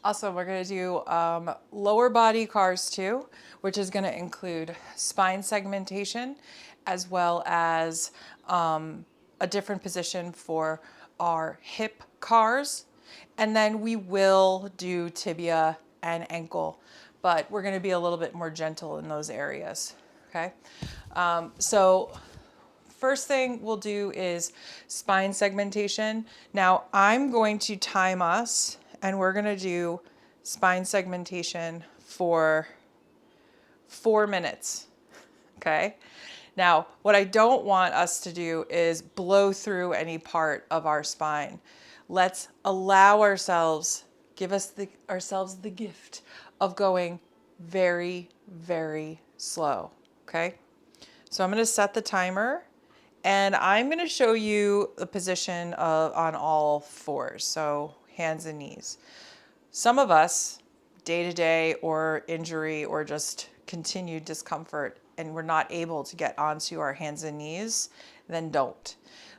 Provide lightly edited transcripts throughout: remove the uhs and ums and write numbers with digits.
Also, we're going to do lower body CARs too, which is going to include spine segmentation as well as a different position for our hip CARs. And then we will do tibia and ankle, but we're going to be a little bit more gentle in those areas. Okay. So first thing we'll do is spine segmentation. Now I'm going to time us and we're going to do spine segmentation for 4 minutes. Okay. Now, what I don't want us to do is blow through any part of our spine. Let's allow ourselves, ourselves the gift of going very, very slow. Okay. So I'm going to set the timer. And I'm going to show you the position on all fours, so hands and knees. Some of us, day to day or injury or just continued discomfort, and we're not able to get onto our hands and knees, then don't.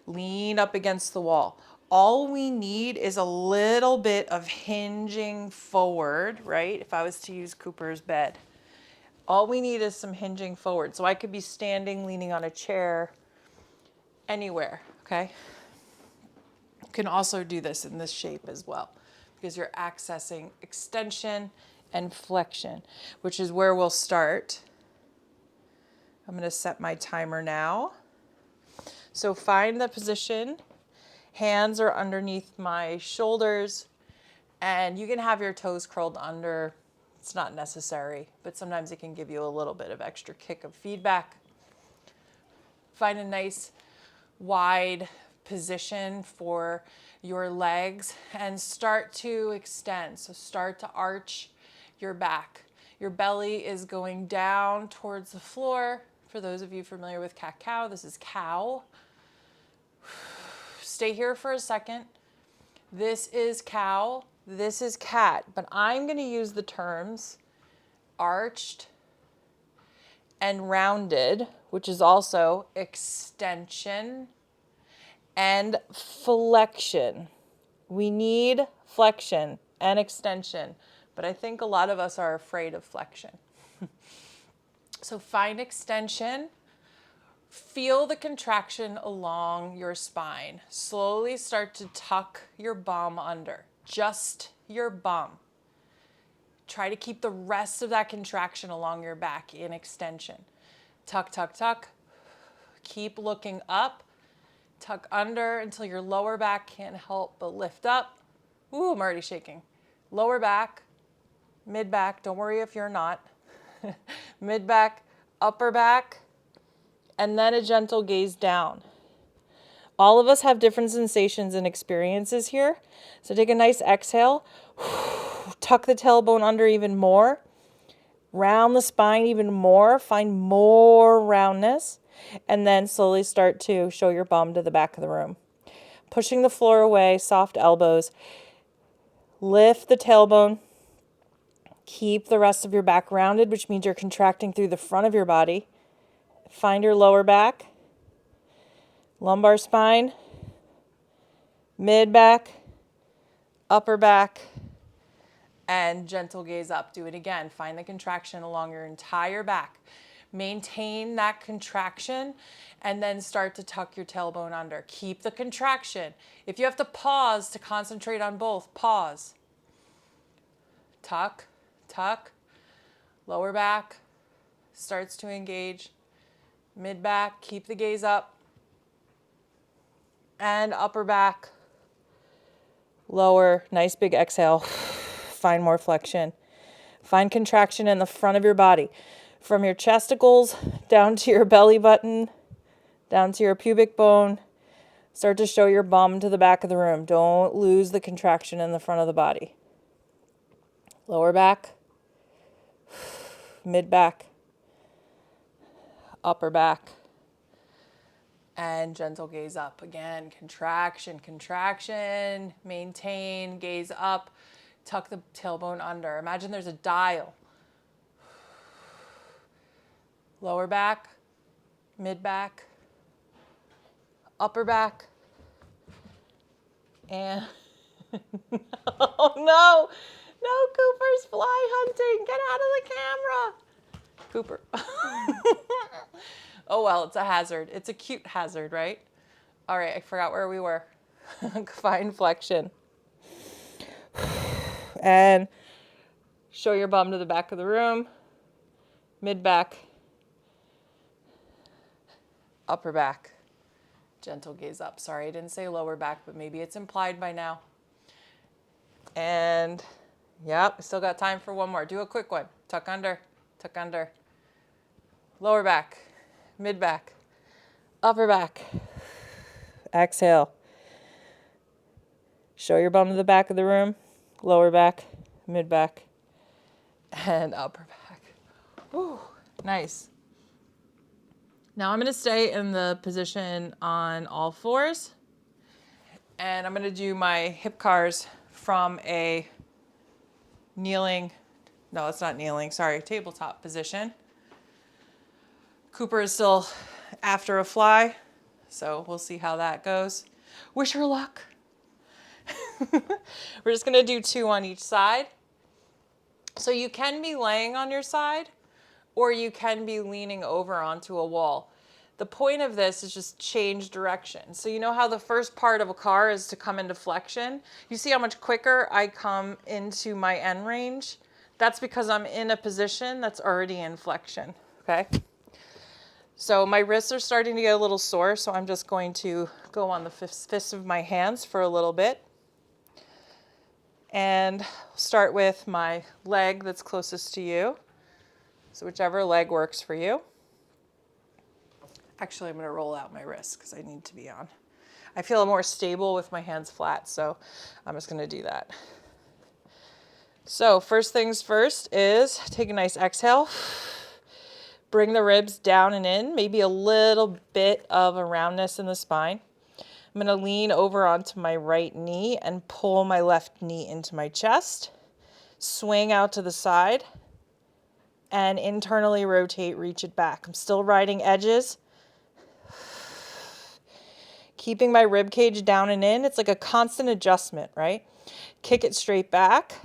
Lean up against the wall. All we need is a little bit of hinging forward, right? If I was to use Cooper's bed. All we need is some hinging forward. So I could be standing, leaning on a chair, anywhere, okay? You can also do this in this shape as well because you're accessing extension and flexion, which is where we'll start. I'm going to set my timer now. So find the position. Hands are underneath my shoulders, and you can have your toes curled under. It's not necessary, but sometimes it can give you a little bit of extra kick of feedback. Find a nice wide position for your legs and start to extend. So start to arch your back. Your belly is going down towards the floor. For those of you familiar with cat-cow, this is cow. Stay here for a second. This is cow, this is cat, but I'm going to use the terms arched and rounded, which is also extension and flexion. We need flexion and extension, but I think a lot of us are afraid of flexion. So find extension. Feel the contraction along your spine. Slowly start to tuck your bum under, just your bum. Try to keep the rest of that contraction along your back in extension. Tuck, tuck, tuck. Keep looking up. Tuck under until your lower back can't help but lift up. Ooh, I'm already shaking. Lower back, mid back, don't worry if you're not. Mid back, upper back, and then a gentle gaze down. All of us have different sensations and experiences here. So take a nice exhale. Tuck the tailbone under even more. Round the spine even more. Find more roundness. And then slowly start to show your bum to the back of the room. Pushing the floor away, soft elbows. Lift the tailbone. Keep the rest of your back rounded, which means you're contracting through the front of your body. Find your lower back, lumbar spine, mid back, upper back, and gentle gaze up. Do it again. Find the contraction along your entire back. Maintain that contraction and then start to tuck your tailbone under. Keep the contraction. If you have to pause to concentrate on both, pause. Tuck, tuck, lower back starts to engage. Mid back, keep the gaze up. And upper back, lower, nice big exhale. Find more flexion. Find contraction in the front of your body. From your chesticles down to your belly button, down to your pubic bone. Start to show your bum to the back of the room. Don't lose the contraction in the front of the body. Lower back, mid back, upper back, and gentle gaze up. Again, contraction, contraction, maintain, gaze up, tuck the tailbone under. Imagine there's a dial. Lower back, mid back, upper back, and Oh no, no, Cooper's fly hunting. Get out of the camera. Cooper. Oh well, it's a hazard. It's a cute hazard, right? All right, I forgot where we were. Fine flexion. And show your bum to the back of the room. Mid back. Upper back. Gentle gaze up. Sorry, I didn't say lower back, but maybe it's implied by now. And yep, still got time for one more. Do a quick one. Tuck under, tuck under. Lower back, mid back, upper back. Exhale. Show your bum to the back of the room. Lower back, mid back, and upper back. Whew, nice. Now I'm going to stay in the position on all fours. And I'm going to do my hip cars from a kneeling, no, it's not kneeling, sorry, tabletop position. Cooper is still after a fly, so we'll see how that goes. Wish her luck. We're just gonna do 2 on each side. So you can be laying on your side, or you can be leaning over onto a wall. The point of this is just change direction. So you know how the first part of a car is to come into flexion? You see how much quicker I come into my end range? That's because I'm in a position that's already in flexion, okay? So my wrists are starting to get a little sore, so I'm just going to go on the fists of my hands for a little bit. And start with my leg that's closest to you. So whichever leg works for you. Actually, I'm going to roll out my wrist because I need to be on. I feel more stable with my hands flat, so I'm just going to do that. So first things first is take a nice exhale. Bring the ribs down and in, maybe a little bit of a roundness in the spine. I'm going to lean over onto my right knee and pull my left knee into my chest. Swing out to the side and internally rotate, reach it back. I'm still riding edges. Keeping my rib cage down and in. It's like a constant adjustment, right? Kick it straight back.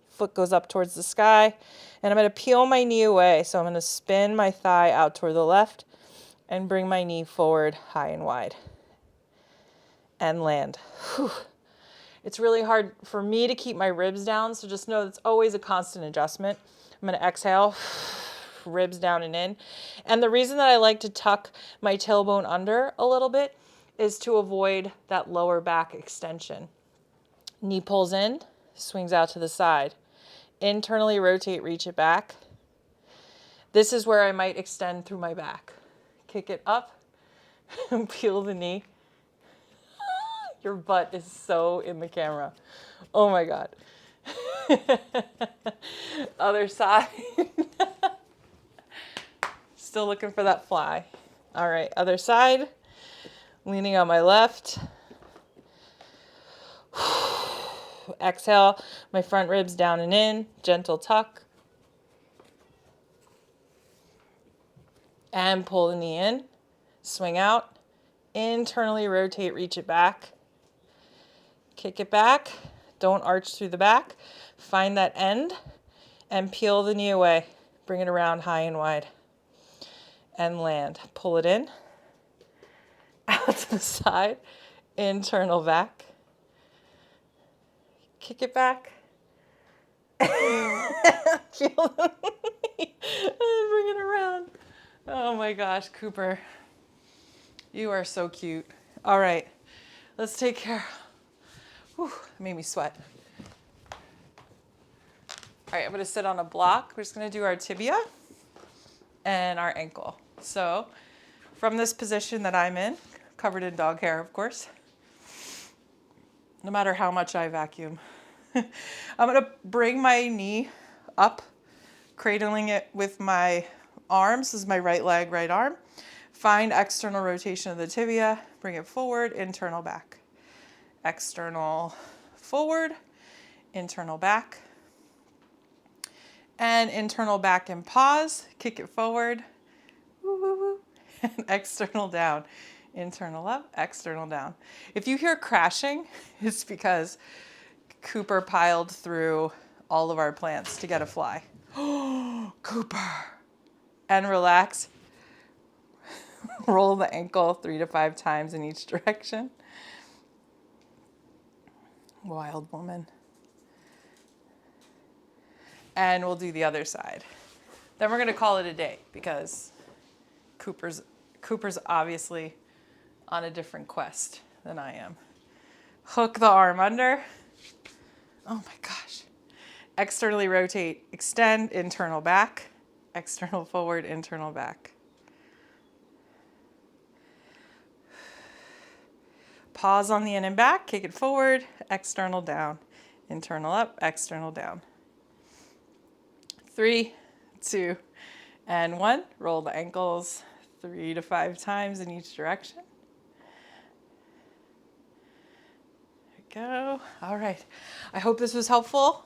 Foot goes up towards the sky. And I'm going to peel my knee away. So I'm going to spin my thigh out toward the left and bring my knee forward high and wide. And land. Whew. It's really hard for me to keep my ribs down, so just know it's always a constant adjustment. I'm going to exhale, ribs down and in. And the reason that I like to tuck my tailbone under a little bit is to avoid that lower back extension. Knee pulls in, swings out to the side. Internally rotate, reach it back. This is where I might extend through my back. Kick it up and peel the knee. Your butt is so in the camera. Oh my God. Other side. Still looking for that fly. All right, other side. Leaning on my left. Exhale, my front ribs down and in, gentle tuck. And pull the knee in, swing out, internally rotate, reach it back. Kick it back, don't arch through the back. Find that end and peel the knee away. Bring it around high and wide. And land, pull it in, out to the side, internal back. Kick it back. Bring it around. Oh my gosh, Cooper. You are so cute. All right, let's take care. Whew, it made me sweat. All right, I'm gonna sit on a block. We're just gonna do our tibia and our ankle. So from this position that I'm in, covered in dog hair, of course, no matter how much I vacuum, I'm gonna bring my knee up, cradling it with my arms. This is my right leg, right arm. Find external rotation of the tibia, bring it forward, internal back. External forward, internal back. And internal back and pause, kick it forward, woo, woo, woo. And external down, internal up, external down. If you hear crashing, it's because Cooper piled through all of our plants to get a fly. Cooper. And relax. Roll the ankle 3 to 5 times in each direction. Wild woman. And we'll do the other side. Then we're going to call it a day because Cooper's obviously on a different quest than I am. Hook the arm under. Oh my gosh. Externally rotate, extend, internal back, external forward, internal back. Pause on the in and back, kick it forward, external down, internal up, external down. 3, 2, and 1. Roll the ankles 3 to 5 times in each direction. There we go. All right. I hope this was helpful.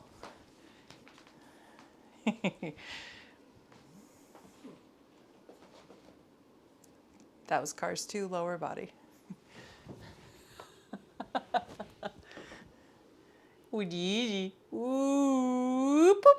That was Cars 2, lower body. Ooh,